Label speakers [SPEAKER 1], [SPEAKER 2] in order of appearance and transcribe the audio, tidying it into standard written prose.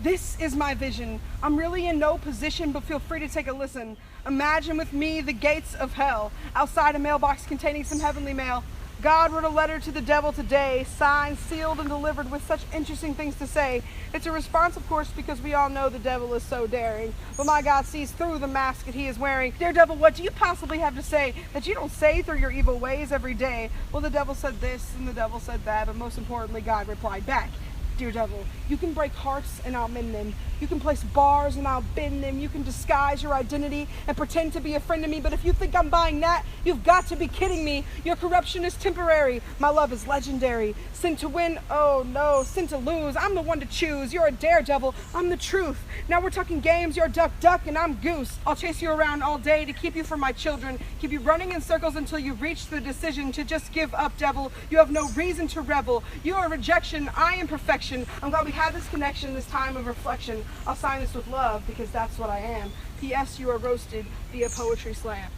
[SPEAKER 1] This is my vision. I'm really in no position, but feel free to take a listen. Imagine with me the gates of hell. Outside a mailbox containing some heavenly mail. God wrote a letter to the devil today, signed, sealed, and delivered with such interesting things to say. It's a response, of course, because we all know the devil is so daring. But my God sees through the mask that he is wearing. Dear devil, what do you possibly have to say that you don't say through your evil ways every day? Well, the devil said this and the devil said that, but most importantly, God replied back. Dear devil, you can break hearts and I'll mend them. You can place bars and I'll bend them. You can disguise your identity and pretend to be a friend of me. But if you think I'm buying that, you've got to be kidding me. Your corruption is temporary. My love is legendary. Sin to win, oh no. Sin to lose, I'm the one to choose. You're a daredevil, I'm the truth. Now we're talking games, you're duck and I'm goose. I'll chase you around all day to keep you from my children. Keep you running in circles until you reach the decision to just give up, devil. You have no reason to revel. You are rejection, I am perfection. I'm glad we had this connection, this time of reflection. I'll sign this with love because that's what I am. P.S. You are roasted via Poetry Slam.